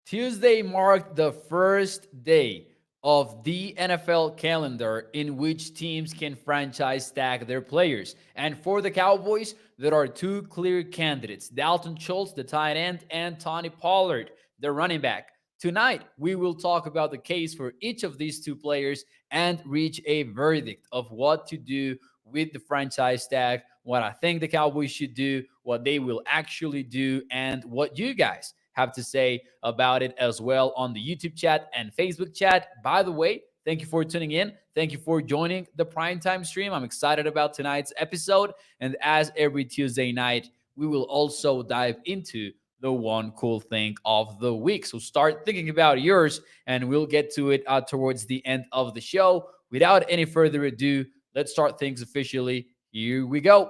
Tuesday marked the first day of the NFL calendar in which teams can franchise tag their players. And for the Cowboys, there are two clear candidates: Dalton Schultz, the tight end, and Tony Pollard, the running back. Tonight, we will talk about the case for each of these two players and reach a verdict of what to do with the franchise tag, what I think the Cowboys should do, what they will actually do, and what you guys have to say about it as well on the YouTube chat and Facebook chat. By the way, thank you for tuning in. Thank you for joining the primetime stream. I'm excited about tonight's episode. And as every Tuesday night, we will also dive into the one cool thing of the week. So start thinking about yours, and we'll get to it towards the end of the show. Without any further ado, let's start things officially. Here we go.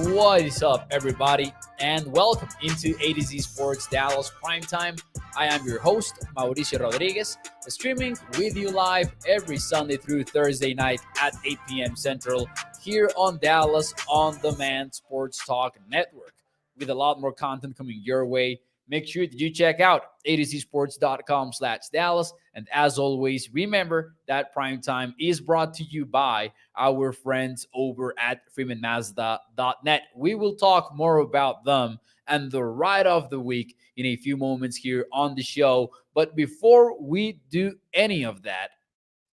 What is up, everybody, and welcome into A to Z Sports Dallas Primetime. I am your host, Mauricio Rodriguez, streaming with you live every Sunday through Thursday night at 8 p.m. Central here on Dallas On Demand Sports Talk Network, with a lot more content coming your way. Make sure that you check out a2zsports.com/Dallas. And as always, remember that Primetime is brought to you by our friends over at freemanmazda.net. We will talk more about them and the ride of the week in a few moments here on the show. But before we do any of that,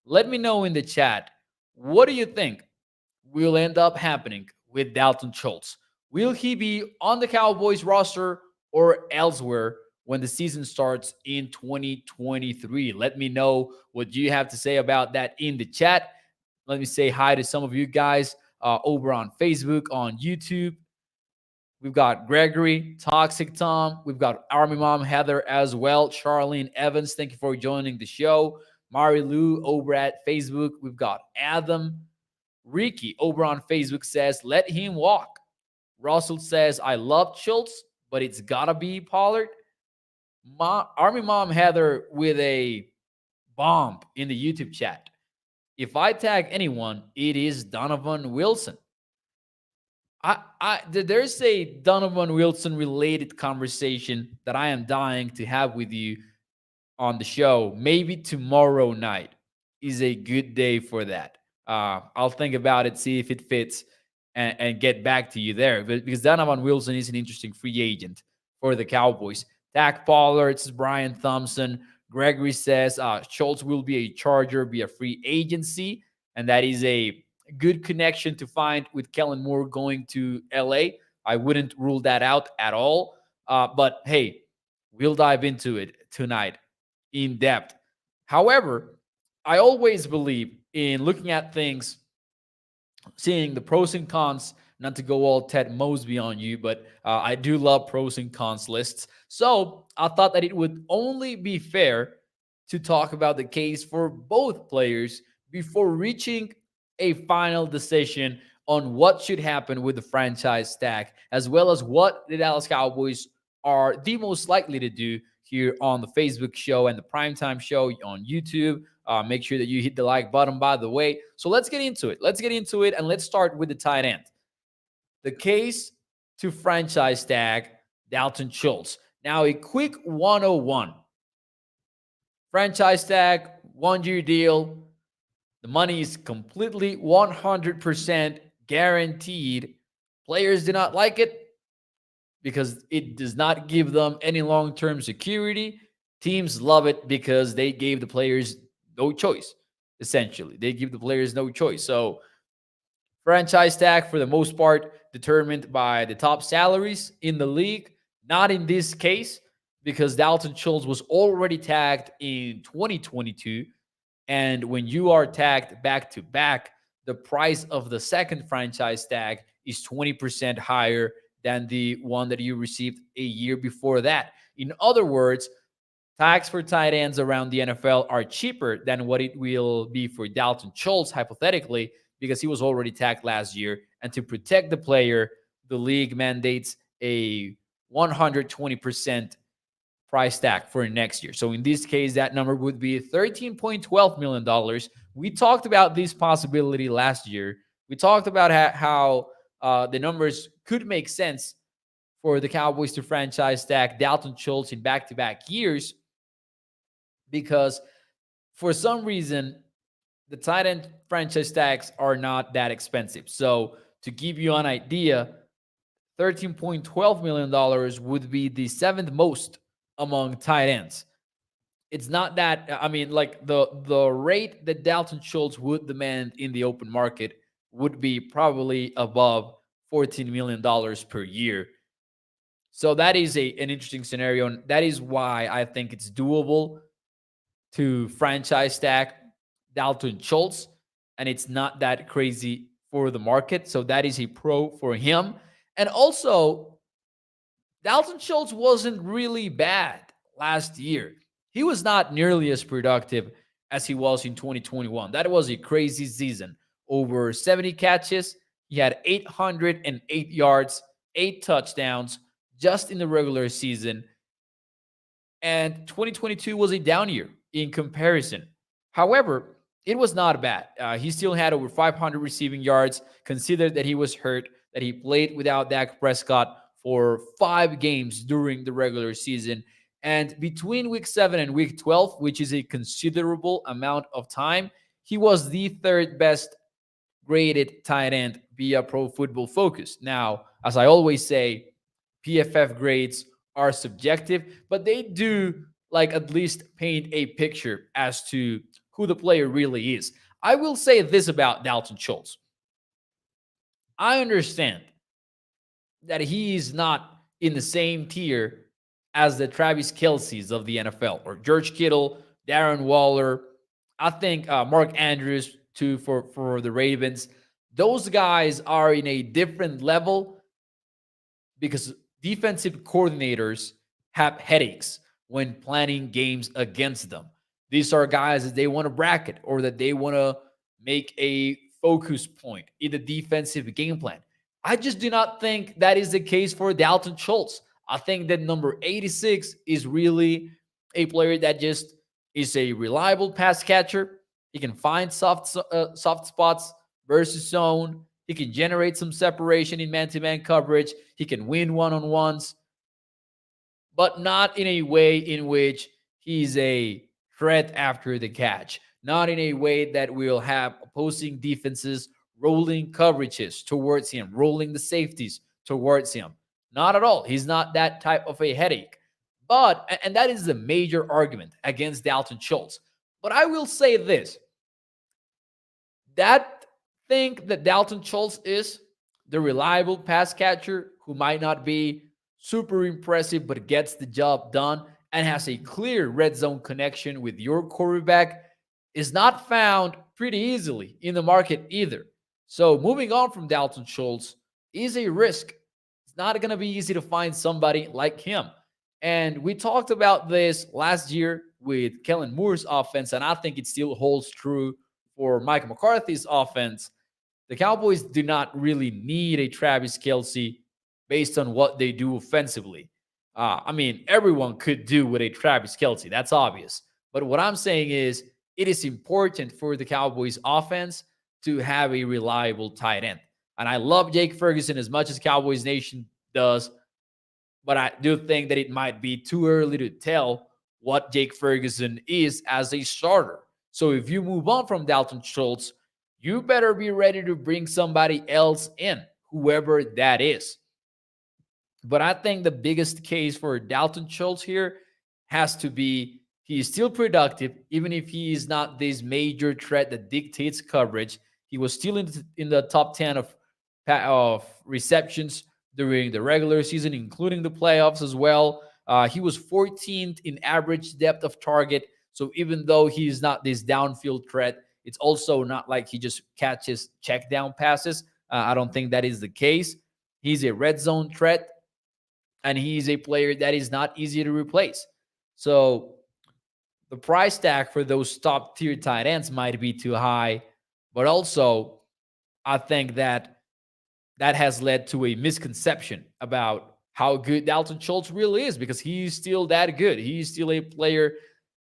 let me know in the chat, what do you think will end up happening with Dalton Schultz? Will he be on the Cowboys roster or elsewhere when the season starts in 2023? Let me know what you have to say about that in the chat. Let me say hi to some of you guys over on Facebook, on YouTube. We've got Gregory, Toxic Tom. We've got Army Mom Heather as well. Charlene Evans, thank you for joining the show. Mari Lou over at Facebook. We've got Adam. Ricky over on Facebook says, let him walk. Russell says, I love Schultz, but it's gotta be Pollard. Army Mom Heather with a bomb in the YouTube chat. If I tag anyone, it is Donovan Wilson. There's a Donovan Wilson related conversation that I am dying to have with you on the show. Maybe tomorrow night is a good day for that. I'll think about it, see if it fits, and get back to you there. But because Donovan Wilson is an interesting free agent for the Cowboys. Dak Pollard, this is Brian Thompson. Gregory says Schultz will be a Charger via free agency, and that is a good connection to find with Kellen Moore going to LA. I wouldn't rule that out at all. But hey, we'll dive into it tonight in depth. However, I always believe in looking at things, seeing the pros and cons, not to go all Ted Mosby on you, but I do love pros and cons lists. So I thought that it would only be fair to talk about the case for both players before reaching a final decision on what should happen with the franchise tag, as well as what the Dallas Cowboys are the most likely to do here on the Facebook show and the Primetime show on YouTube. Make sure that you hit the like button, by the way. So let's get into it. And let's start with the tight end. The case to franchise tag Dalton Schultz. Now, a quick 101. Franchise tag, 1-year deal. The money is completely 100% guaranteed. Players do not like it because it does not give them any long-term security. Teams love it because they gave the players no choice, essentially. They give the players no choice. So franchise tag, for the most part, determined by the top salaries in the league. Not in this case, because Dalton Schultz was already tagged in 2022. And when you are tagged back-to-back, the price of the second franchise tag is 20% higher than the one that you received a year before that. In other words, tags for tight ends around the NFL are cheaper than what it will be for Dalton Schultz, hypothetically, because he was already tagged last year. And to protect the player, the league mandates a 120% price tag for next year. So in this case, that number would be $13.12 million. We talked about this possibility last year We talked about how the numbers could make sense for the Cowboys to franchise tag Dalton Schultz in back-to-back years because for some reason the tight end franchise tags are not that expensive. So to give you an idea, $13.12 million would be the seventh most among tight ends. It's not that, I mean, like the rate that Dalton Schultz would demand in the open market would be probably above $14 million per year. So that is an interesting scenario. And that is why I think it's doable to franchise tag Dalton Schultz. And it's not that crazy for the market. So that is a pro for him. And also, Dalton Schultz wasn't really bad last year. He was not nearly as productive as he was in 2021. That was a crazy season. Over 70 catches. He had 808 yards, 8 touchdowns just in the regular season. And 2022 was a down year in comparison. However, it was not bad. He still had over 500 receiving yards. Consider that he was hurt, that he played without Dak Prescott for 5 games during the regular season. And between week 7 and week 12, which is a considerable amount of time, he was the third best graded tight end via Pro Football Focus. Now, as I always say, PFF grades are subjective, but they do like at least paint a picture as to who the player really is. I will say this about Dalton Schultz. I understand that he is not in the same tier as the Travis Kelce's of the NFL or George Kittle, Darren Waller. I think Mark Andrews too for the Ravens. Those guys are in a different level because defensive coordinators have headaches when planning games against them. These are guys that they want to bracket or that they want to make a focus point in the defensive game plan. I just do not think that is the case for Dalton Schultz. I think that number 86 is really a player that just is a reliable pass catcher. He can find soft spots versus zone. He can generate some separation in man-to-man coverage. He can win one-on-ones, but not in a way in which he's a threat after the catch. Not in a way that will have opposing defenses rolling coverages towards him, rolling the safeties towards him. Not at all. He's not that type of a headache. But, and that is the major argument against Dalton Schultz. But I will say this. That thing that Dalton Schultz is, the reliable pass catcher who might not be super impressive but gets the job done and has a clear red zone connection with your quarterback, is not found pretty easily in the market either. So moving on from Dalton Schultz is a risk. It's not going to be easy to find somebody like him. And we talked about this last year with Kellen Moore's offense, and I think it still holds true for Mike McCarthy's offense. The Cowboys do not really need a Travis Kelce based on what they do offensively. I mean, everyone could do with a Travis Kelce. That's obvious. But what I'm saying is it is important for the Cowboys offense to have a reliable tight end. And I love Jake Ferguson as much as Cowboys Nation does, but I do think that it might be too early to tell what Jake Ferguson is as a starter. So if you move on from Dalton Schultz, you better be ready to bring somebody else in, whoever that is. But I think the biggest case for Dalton Schultz here has to be he is still productive, even if he is not this major threat that dictates coverage. He was still in the top 10 of receptions during the regular season, including the playoffs as well. He was 14th in average depth of target. So even though he's not this downfield threat, it's also not like he just catches check down passes. I don't think that is the case. He's a red zone threat, and he's a player that is not easy to replace. So the price tag for those top tier tight ends might be too high, but also I think that has led to a misconception about how good Dalton Schultz really is, because he's still that good. He's still a player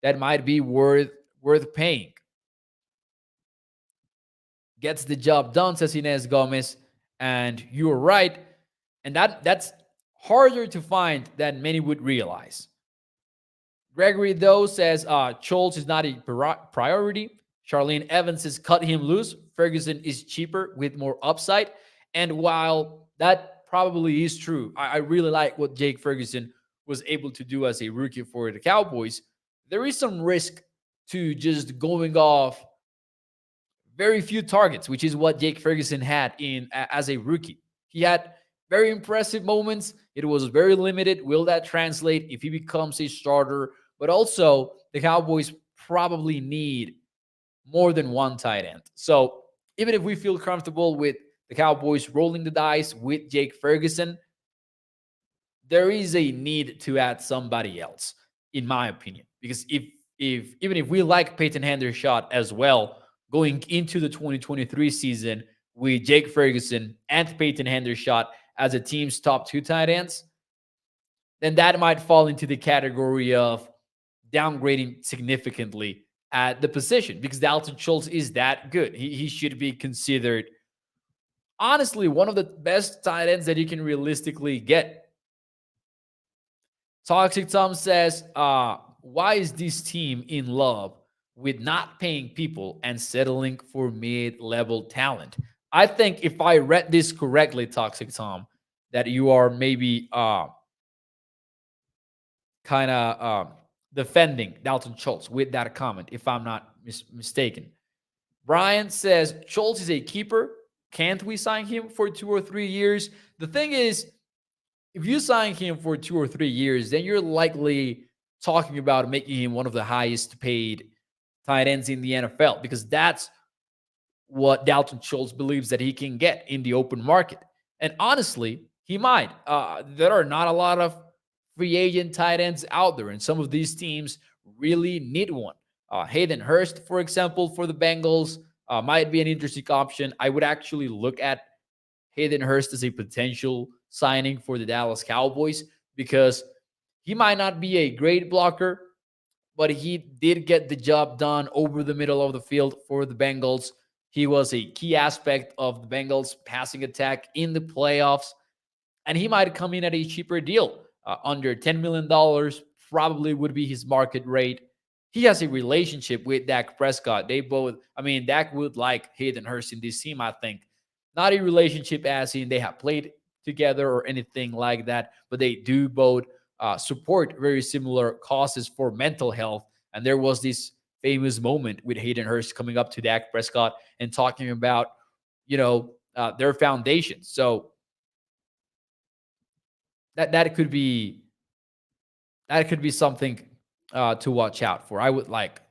that might be worth paying. gets the job done, says Inez Gomez. And you're right. And that's harder to find than many would realize. Gregory, though, says Schultz is not a priority. Charlene Evans has cut him loose. Ferguson is cheaper with more upside. And while that probably is true, I really like what Jake Ferguson was able to do as a rookie for the Cowboys. There is some risk to just going off very few targets, which is what Jake Ferguson had in as a rookie. He had very impressive moments. It was very limited. Will that translate if he becomes a starter? But also, the Cowboys probably need more than one tight end. So even if we feel comfortable with the Cowboys rolling the dice with Jake Ferguson, there is a need to add somebody else, in my opinion. Because if even if we like Peyton Hendershot as well, going into the 2023 season with Jake Ferguson and Peyton Hendershot as a team's top two tight ends, then that might fall into the category of downgrading significantly at the position because Dalton Schultz is that good. He should be considered, honestly, one of the best tight ends that you can realistically get. Toxic Tom says, why is this team in love with not paying people and settling for mid-level talent? I think if I read this correctly, Toxic Tom, that you are maybe kind of defending Dalton Schultz with that comment, if I'm not mistaken. Brian says, Schultz is a keeper. Can't we sign him for 2 or 3 years? The thing is, if you sign him for 2 or 3 years, then you're likely talking about making him one of the highest paid tight ends in the NFL because that's what Dalton Schultz believes that he can get in the open market. And honestly, he might. There are not a lot of free agent tight ends out there, and some of these teams really need one. Hayden Hurst, for example, for the Bengals, might be an interesting option. I would actually look at Hayden Hurst as a potential signing for the Dallas Cowboys because he might not be a great blocker, but he did get the job done over the middle of the field for the Bengals. He was a key aspect of the Bengals' passing attack in the playoffs, and he might come in at a cheaper deal. Under $10 million probably would be his market rate. He has a relationship with Dak Prescott. Dak would like Hayden Hurst in this team, I think. Not a relationship as in they have played together or anything like that, but they do both support very similar causes for mental health. And there was this famous moment with Hayden Hurst coming up to Dak Prescott and talking about, their foundation. So that could be something to watch out for. I would like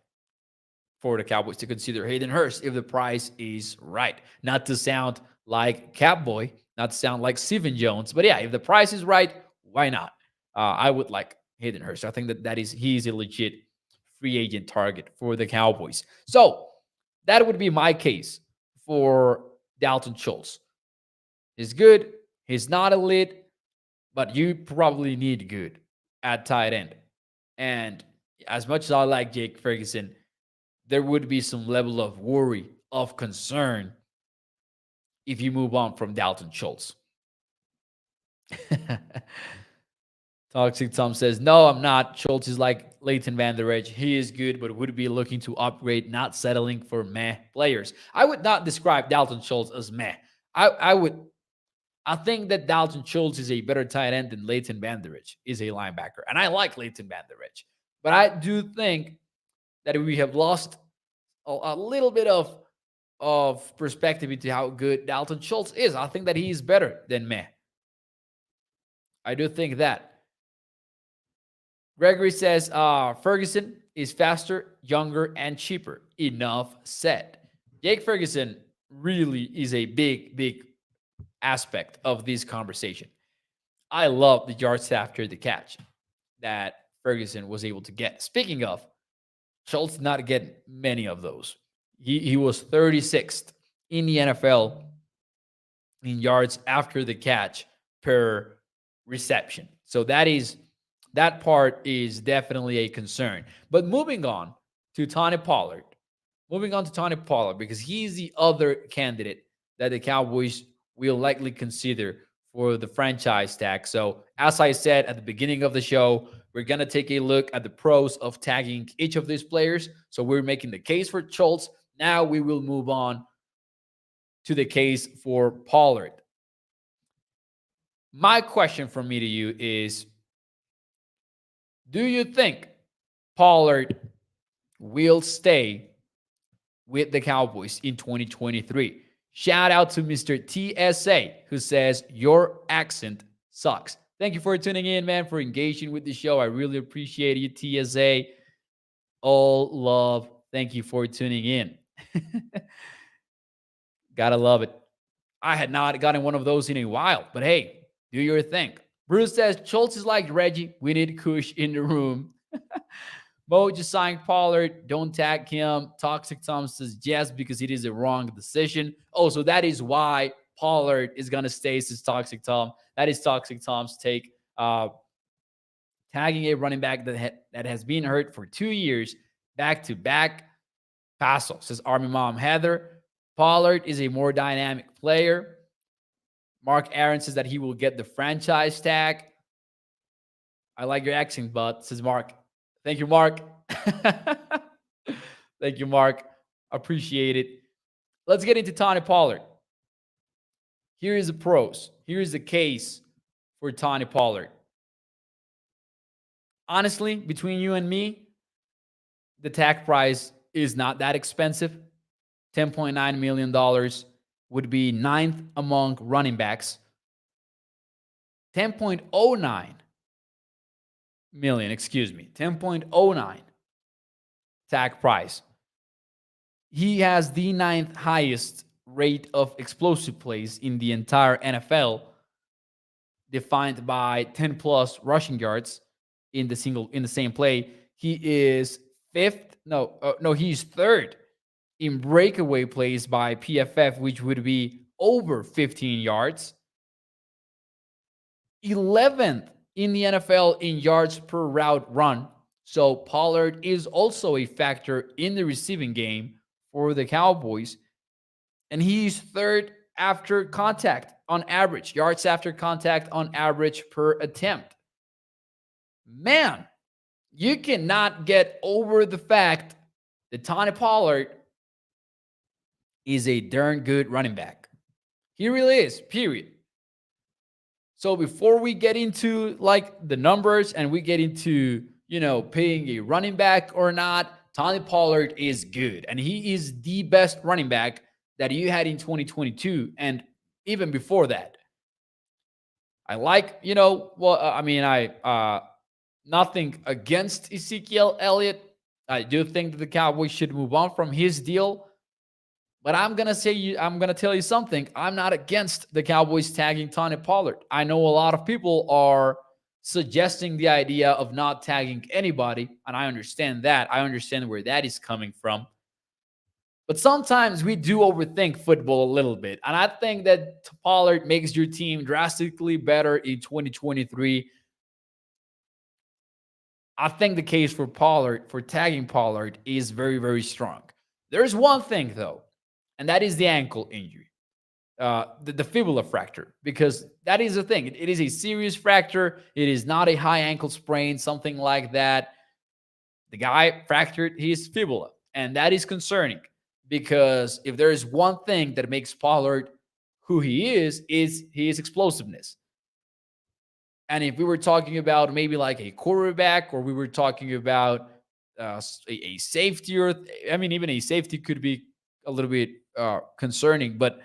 for the Cowboys to consider Hayden Hurst if the price is right. Not to sound like Catboy, not to sound like Stephen Jones, but yeah, if the price is right, why not? I would like Hayden Hurst. I think he's a legit free agent target for the Cowboys. So that would be my case for Dalton Schultz. He's good. He's not elite, but you probably need good at tight end. And as much as I like Jake Ferguson, there would be some level of worry, of concern if you move on from Dalton Schultz. Toxic Tom says, no, I'm not. Schultz is like Leighton Van Der Esch. He is good, but would be looking to upgrade, not settling for meh players. I would not describe Dalton Schultz as meh. I think that Dalton Schultz is a better tight end than Leighton Van Der Esch is a linebacker. And I like Leighton Van Der Esch. But I do think that we have lost a little bit of perspective into how good Dalton Schultz is. I think that he is better than meh. I do think that. Gregory says, Ferguson is faster, younger, and cheaper. Enough said. Jake Ferguson really is a big aspect of this conversation. I love the yards after the catch that Ferguson was able to get. Speaking of, Schultz did not get many of those. He was 36th in the NFL in yards after the catch per reception. So that part is definitely a concern. But moving on to Tony Pollard. moving on to Tony Pollard, because he's the other candidate that the Cowboys will likely consider for the franchise tag. So, as I said at the beginning of the show, we're going to take a look at the pros of tagging each of these players. So, we're making the case for Schultz. Now, we will move on to the case for Pollard. My question from me to you is, do you think Pollard will stay with the Cowboys in 2023? Shout out to Mr. TSA, who says, your accent sucks. Thank you for tuning in, man, for engaging with the show. I really appreciate you, TSA. All love. Thank you for tuning in. Gotta love it. I had not gotten one of those in a while, but hey, do your thing. Bruce says, Schultz is like Reggie. We need Kush in the room. Mo just signed Pollard. Don't tag him. Toxic Tom says yes, because it is a wrong decision. Oh, so that is why Pollard is going to stay, says Toxic Tom. That is Toxic Tom's take. Tagging a running back that has been hurt for 2 years, back-to-back. Paso, says Army Mom Heather. Pollard is a more dynamic player. Mark Aaron says that he will get the franchise tag. I like your accent, bud, says Mark. Thank you, Mark. Thank you, Mark. Appreciate it. Let's get into Tony Pollard. Here is the pros. Here is the case for Tony Pollard. Honestly, between you and me, the tag price is not that expensive. $10.9 million would be 9th among running backs. 10.09 million, 10.09 tag price. He has the 9th highest rate of explosive plays in the entire NFL, defined by 10 plus rushing yards in the same play. He is he's third in breakaway plays by PFF, which would be over 15 yards. 11th in the NFL in yards per route run. So Pollard is also a factor in the receiving game for the Cowboys. And he's third after contact on average, yards after contact on average per attempt. Man, you cannot get over the fact that Tony Pollard is a darn good running back. He really is, period. So before we get into like the numbers and we get into, paying a running back or not, Tony Pollard is good. And he is the best running back that you had in 2022 and even before that. I like, nothing against Ezekiel Elliott. I do think that the Cowboys should move on from his deal. But I'm going to tell you something. I'm not against the Cowboys tagging Tony Pollard. I know a lot of people are suggesting the idea of not tagging anybody, and I understand that. I understand where that is coming from. But sometimes we do overthink football a little bit. And I think that Pollard makes your team drastically better in 2023. I think the case for Pollard, for tagging Pollard, is very, very strong. There's one thing, though, and that is the ankle injury, the fibula fracture, because that is the thing. It is a serious fracture. It is not a high ankle sprain, something like that. The guy fractured his fibula, and that is concerning because if there is one thing that makes Pollard who he is his explosiveness. And if we were talking about maybe like a quarterback, or we were talking about a safety, or even a safety could be a little bit concerning, but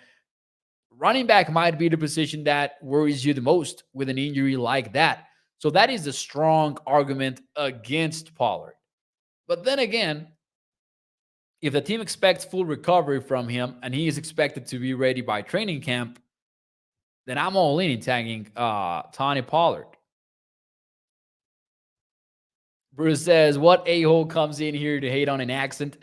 running back might be the position that worries you the most with an injury like that. So that is a strong argument against Pollard. But then again, if the team expects full recovery from him and he is expected to be ready by training camp, then I'm all in tagging Tony Pollard. Bruce says, what a-hole comes in here to hate on an accent?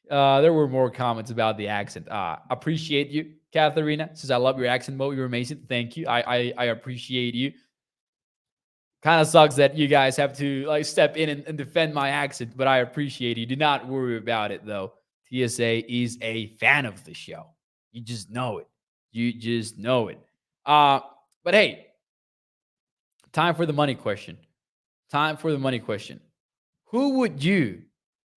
There were more comments about the accent. Appreciate you, Katharina. Says, I love your accent, Mo. You're amazing. Thank you. I appreciate you. Kind of sucks that you guys have to like step in and defend my accent, but I appreciate it. Do not worry about it though. TSA is a fan of the show. You just know it. You just know it. Uh, but hey, time for the money question. Time for the money question. Who would you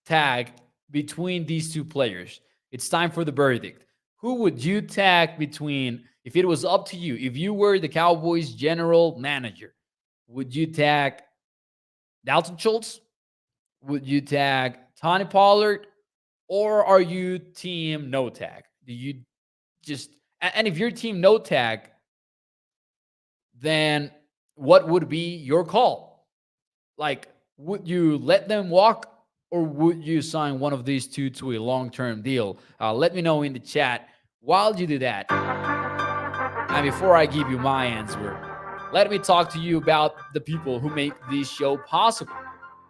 tag between these two players? It's time for the verdict. Who would you tag between, if it was up to you, if you were the Cowboys general manager, would you tag Dalton Schultz? Would you tag Tony Pollard? Or are you team no tag? Do you just, and if you're team no tag, then what would be your call? Like, would you let them walk or would you sign one of these two to a long-term deal? Let me know in the chat. While you do that, and before I give you my answer, let me talk to you about the people who make this show possible.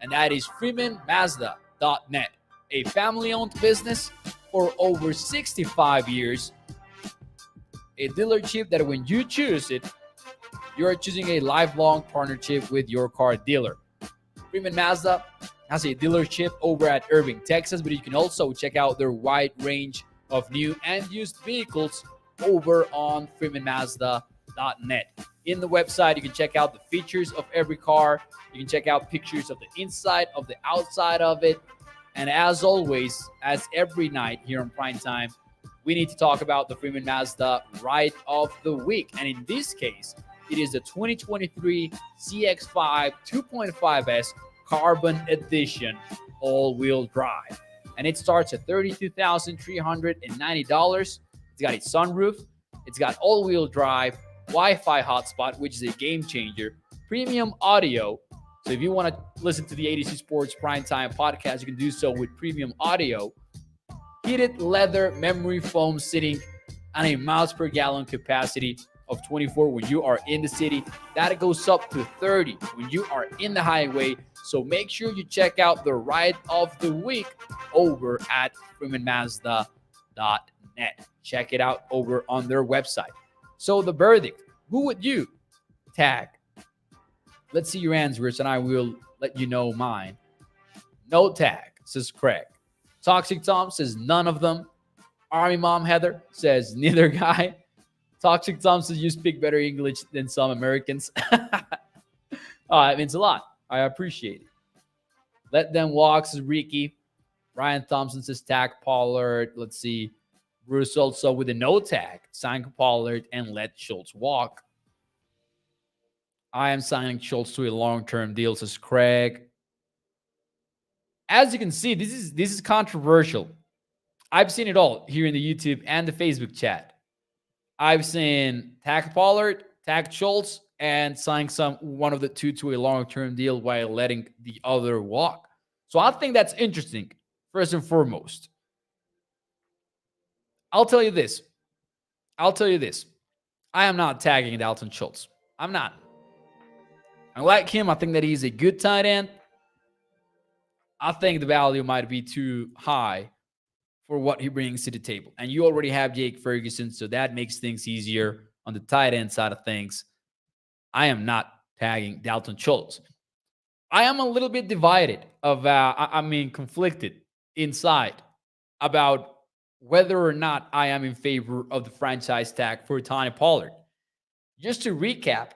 And that is FreemanMazda.net, a family-owned business for over 65 years. A dealership that when you choose it, you're choosing a lifelong partnership with your car dealer. Freeman Mazda has a dealership over at Irving, Texas, but you can also check out their wide range of new and used vehicles over on FreemanMazda.net. In the website, you can check out the features of every car. You can check out pictures of the inside, of the outside of it. And as always, as every night here on Prime Time, we need to talk about the Freeman Mazda Ride of the Week. And in this case, it is the 2023 CX-5 2.5S Carbon Edition all-wheel drive. And it starts at $32,390. It's got a sunroof. It's got all-wheel drive, Wi-Fi hotspot, which is a game changer, premium audio. So if you want to listen to the ADC Sports Primetime podcast, you can do so with premium audio, heated leather memory foam seating, and a miles per gallon capacity of 24 when you are in the city. That goes up to 30 when you are in the highway. So make sure you check out the Ride of the Week over at FreemanMazda.net. Check it out over on their website. So the verdict, who would you tag? Let's see your answers and I will let you know mine. No tag, says Craig. Toxic Tom says none of them. Army Mom Heather says neither guy. Toxic Tom says you speak better English than some Americans. It means a lot. I appreciate it. Let them walk, says Ricky. Ryan Thompson says tag Pollard. Let's see. Bruce also with a no tag. Sign Pollard and let Schultz walk. I am signing Schultz to a long-term deal, says Craig. As you can see, this is controversial. I've seen it all here in the YouTube and the Facebook chat. I've seen tag Pollard, tag Schultz, and sign one of the two to a long-term deal while letting the other walk. So I think that's interesting, first and foremost. I'll tell you this. I am not tagging Dalton Schultz. I'm not. I like him. I think that he's a good tight end. I think the value might be too high for what he brings to the table. And you already have Jake Ferguson, so that makes things easier on the tight end side of things. I am not tagging Dalton Schultz. I am a little bit divided conflicted inside about whether or not I am in favor of the franchise tag for Tony Pollard. Just to recap,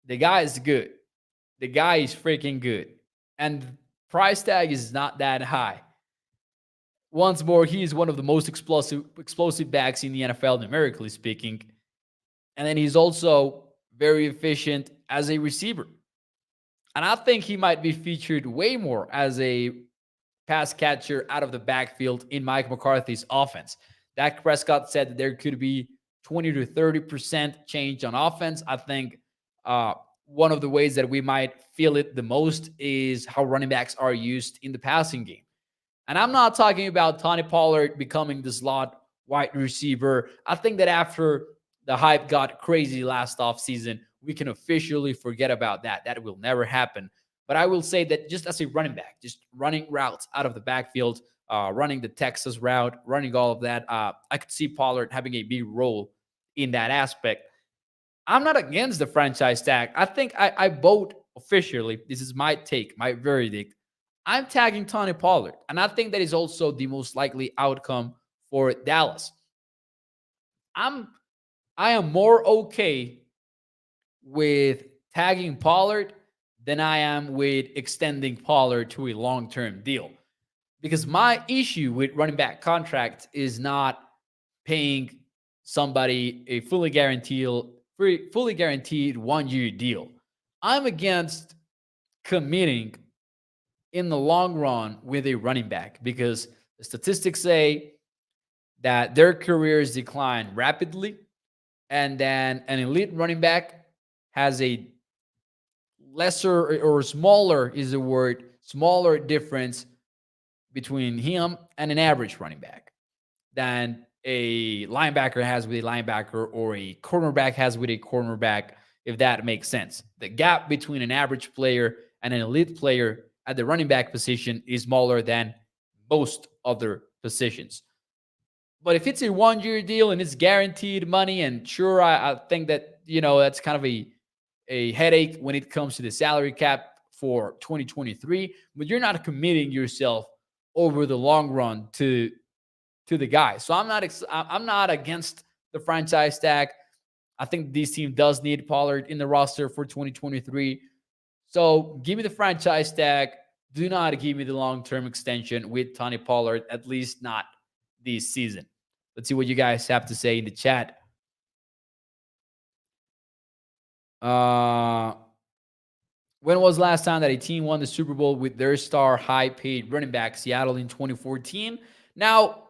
the guy is good. The guy is freaking good. And the price tag is not that high. Once more, he is one of the most explosive backs in the NFL, numerically speaking. And then he's also very efficient as a receiver. And I think he might be featured way more as a pass catcher out of the backfield in Mike McCarthy's offense. Dak Prescott said that there could be 20 to 30% change on offense. I think one of the ways that we might feel it the most is how running backs are used in the passing game. And I'm not talking about Tony Pollard becoming the slot wide receiver. I think that after the hype got crazy last offseason, we can officially forget about that. That will never happen. But I will say that just as a running back, just running routes out of the backfield, running the Texas route, running all of that, I could see Pollard having a big role in that aspect. I'm not against the franchise tag. I think I vote officially. This is my take, my verdict. I'm tagging Tony Pollard. And I think that is also the most likely outcome for Dallas. I am more okay with tagging Pollard than I am with extending Pollard to a long-term deal. Because my issue with running back contracts is not paying somebody a fully guaranteed 1-year deal. I'm against committing in the long run with a running back because the statistics say that their careers decline rapidly, and then an elite running back has a lesser or smaller is the word, smaller difference between him and an average running back than a linebacker has with a linebacker or a cornerback has with a cornerback, if that makes sense. The gap between an average player and an elite player at the running back position is smaller than most other positions. But if it's a 1-year deal and it's guaranteed money, and sure, I think that, that's kind of a headache when it comes to the salary cap for 2023, but you're not committing yourself over the long run to the guy. So I'm not against the franchise tag. I think this team does need Pollard in the roster for 2023. So give me the franchise tag. Do not give me the long-term extension with Tony Pollard, at least not this season. Let's see what you guys have to say in the chat. When was last time that a team won the Super Bowl with their star high-paid running back? Seattle in 2014. Now,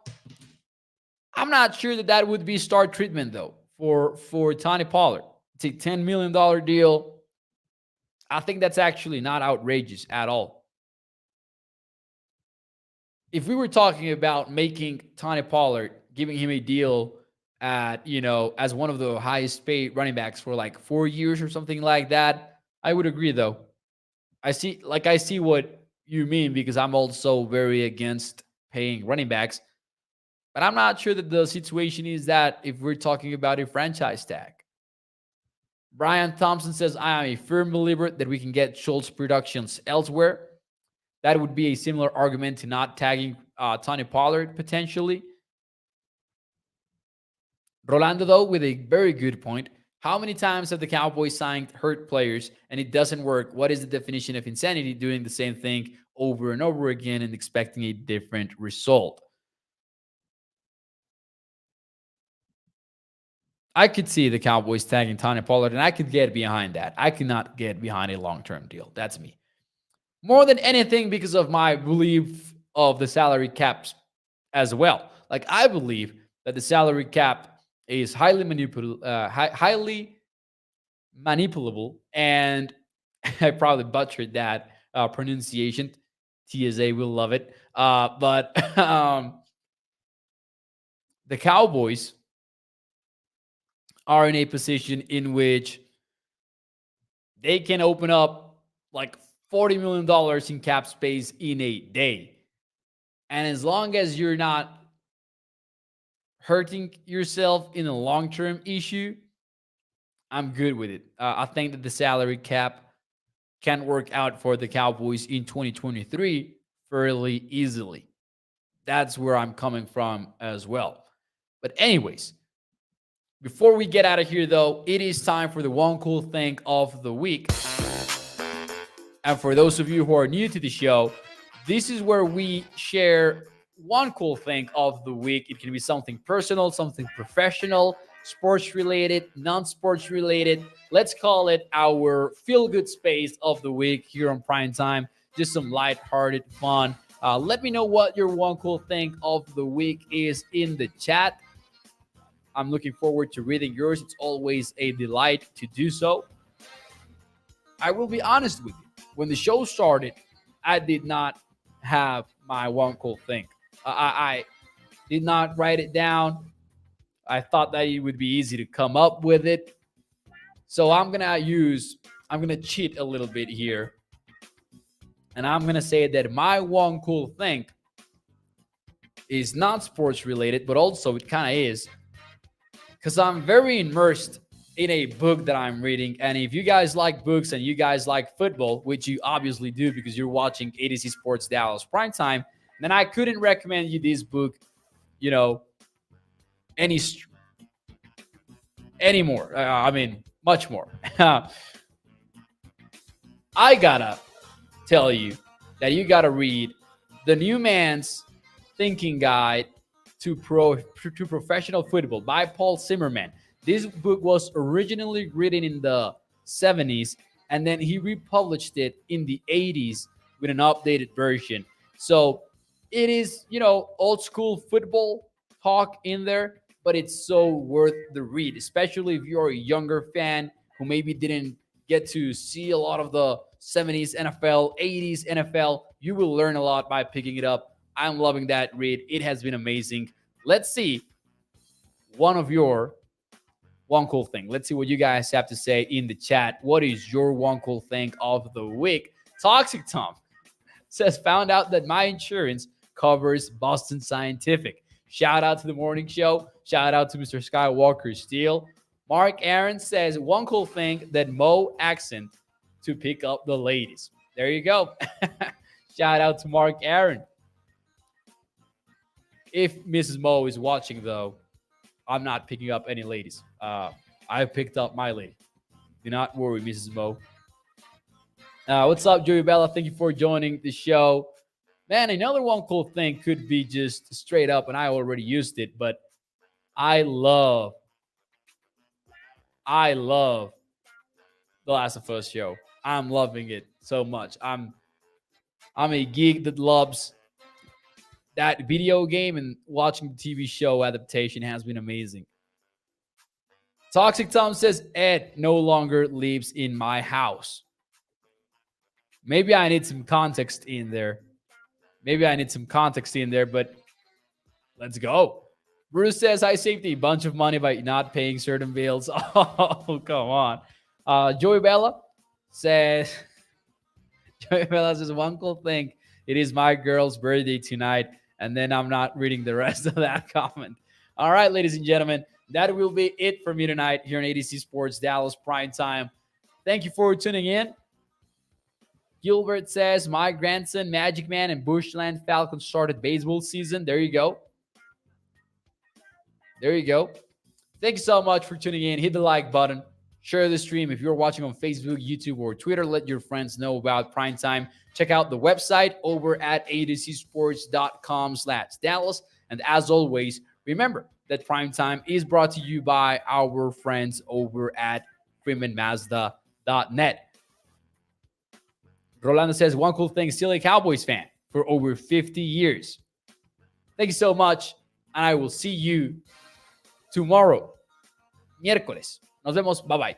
I'm not sure that would be star treatment, though, for Tony Pollard. It's a $10 million deal. I think that's actually not outrageous at all. If we were talking about making Tony Pollard, giving him a deal at, as one of the highest paid running backs for like 4 years or something like that, I would agree, though. I see what you mean, because I'm also very against paying running backs. But I'm not sure that the situation is that if we're talking about a franchise tag. Brian Thompson says, I am a firm believer that we can get Schultz productions elsewhere. That would be a similar argument to not tagging Tony Pollard potentially. Rolando, though, with a very good point. How many times have the Cowboys signed hurt players and it doesn't work? What is the definition of insanity? Doing the same thing over and over again and expecting a different result. I could see the Cowboys tagging Tony Pollard, and I could get behind that. I could not get behind a long-term deal. That's me. More than anything because of my belief of the salary caps as well. Like, I believe that the salary cap is highly manipulable, and I probably butchered that pronunciation. TSA will love it. But the Cowboys are in a position in which they can open up like $40 million in cap space in a day. And as long as you're not hurting yourself in a long-term issue, I'm good with it. I think that the salary cap can work out for the Cowboys in 2023 fairly easily. That's where I'm coming from as well. But anyways, before we get out of here, though, it is time for the one cool thing of the week. And for those of you who are new to the show, this is where we share one cool thing of the week. It can be something personal, something professional, sports related, non-sports related. Let's call it our feel-good space of the week here on Prime Time. Just some lighthearted fun. Let me know what your one cool thing of the week is in the chat. I'm looking forward to reading yours. It's always a delight to do so. I will be honest with you. When the show started, I did not have my one cool thing. I did not write it down. I thought that it would be easy to come up with it. So I'm going to cheat a little bit here. And I'm going to say that my one cool thing is not sports related, but also it kind of is. Because I'm very immersed in a book that I'm reading. And if you guys like books and you guys like football, which you obviously do because you're watching ADC Sports Dallas Primetime, then I couldn't recommend you this book, you know, any anymore. I mean, much more. I gotta tell you that you gotta read The New Man's Thinking Guide to Professional Football by Paul Zimmerman. This book was originally written in the 70s, and then he republished it in the 80s with an updated version. So it is, old school football talk in there, but it's so worth the read, especially if you're a younger fan who maybe didn't get to see a lot of the 70s NFL, 80s NFL. You will learn a lot by picking it up. I'm loving that read. It has been amazing. Let's see one cool thing. Let's see what you guys have to say in the chat. What is your one cool thing of the week? Toxic Tom says, found out that my insurance covers Boston Scientific. Shout out to the morning show. Shout out to Mr. Skywalker Steel. Mark Aaron says, one cool thing that Mo accent to pick up the ladies. There you go. Shout out to Mark Aaron. If Mrs. Mo is watching, though, I'm not picking up any ladies. I picked up my lady. Do not worry, Mrs. Mo. What's up, Joey Bella? Thank you for joining the show. Man, another one cool thing could be just straight up, and I already used it, but I love The Last of Us show. I'm loving it so much. I'm a geek that loves that video game, and watching the TV show adaptation has been amazing. Toxic Tom says, Ed no longer lives in my house. Maybe I need some context in there. But let's go. Bruce says, high safety, bunch of money by not paying certain bills. Oh, come on. Joey Bella says, one cool thing. It is my girl's birthday tonight. And then I'm not reading the rest of that comment. All right, ladies and gentlemen, that will be it for me tonight here on ADC Sports Dallas Primetime. Thank you for tuning in. Gilbert says, my grandson, Magic Man, and Bushland Falcons started baseball season. There you go. Thank you so much for tuning in. Hit the like button. Share the stream. If you're watching on Facebook, YouTube, or Twitter, let your friends know about Primetime. Check out the website over at adcsports.com/Dallas. And as always, remember that Primetime is brought to you by our friends over at freemanmazda.net. Rolando says, one cool thing, still a Cowboys fan for over 50 years. Thank you so much, and I will see you tomorrow, miércoles. Nos vemos. Bye-bye.